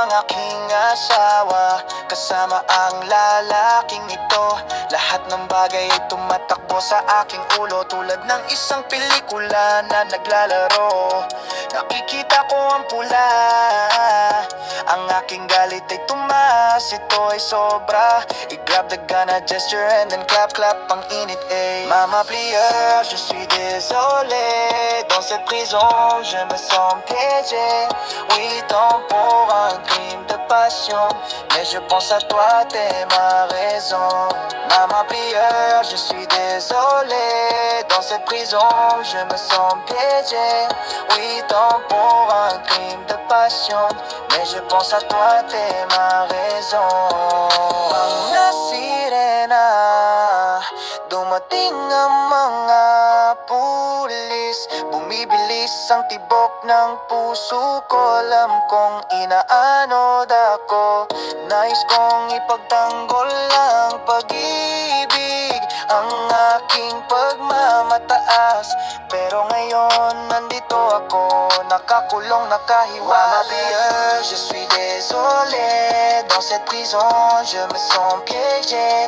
ang aking asawa, kasama ang lalaking ito. Lahat ng bagay ay tumatakbo sa aking ulo, tulad ng isang pelikula na naglalaro. Nakikita ko ang pula, ang aking galit ay tumaas, ito ay sobra. I-grab the gun, I gesture and then clap clap ang init eh. Mama plieur, je suis désolé. Dans cette prison, je me sens piégé. 8 ans pour un crime de passion, mais je pense à toi, t'es ma raison. Mama plieur, je suis désolé. Dans cette prison, je me sens piégé. 8 ans pour un crime de passion, mais je pense à toi, t'es ma raison. Mga sirena, dumating ang mga pulis. Bumibilis ang tibok ng puso ko, alam kong inaanod ako. Nais kong ipagtanggol ang pag-ibig, ang aking pagmamataas. Pero ngayon nandito ako, nakakulong, nakahiwalay. Mama plieur, je suis désolé. Dans cette prison, je me sens piégé.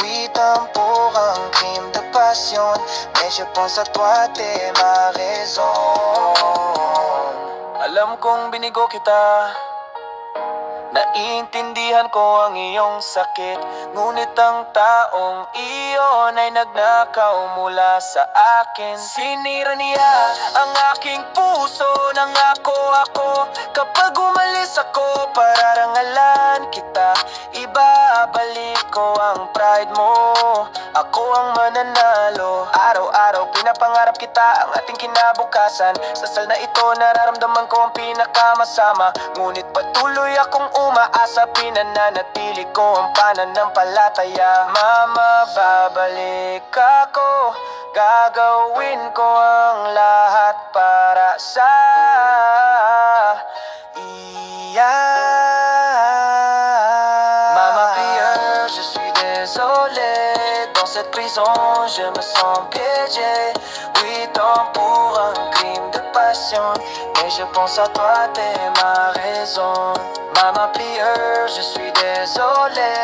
8 ans pour un crime de passion, mais je pense à toi, t'es ma raison. Alam kong binigo kita, naiintindihan ko ang iyong sakit, ngunit ang taong iyon ay nagnakaw mula sa akin. Sinira niya ang aking puso, nangako ako kapag umalis ako, pararangalan kita. Ibabalik ko ang pride mo, ako ang mananalo. Araw-araw pinapangarap kita, ang ating kinabukasan. Sa sal na ito nararamdaman ko ang pinakamasama, ngunit patuloy akong umaasa, pinananatili ko ang pananampalataya. Mama, babalik ako, gagawin ko ang lahat para sa iya. Mama plieur, je suis désolé. Dans cette prison, je me sens piégé. 8 ans pour un crime de passion, mais je pense à toi, t'es ma raison. Mama plieur, je suis désolé.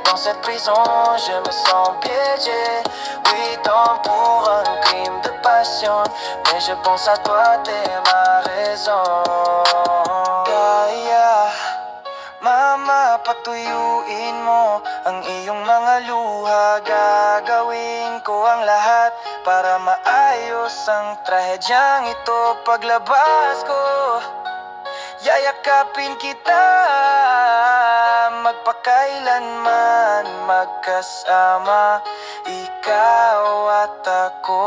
Dans cette prison, je me sens piégé. 8 ans pour un crime de passion, mais je pense à toi, t'es ma raison. Kaya, Mama, patuyuin mo ang iyong mga luha. Gagawin ko ang lahat para maayos ang trahedyang ito. Paglabas ko, yayakapin kita, magpakailanman magkasama, ikaw at ako.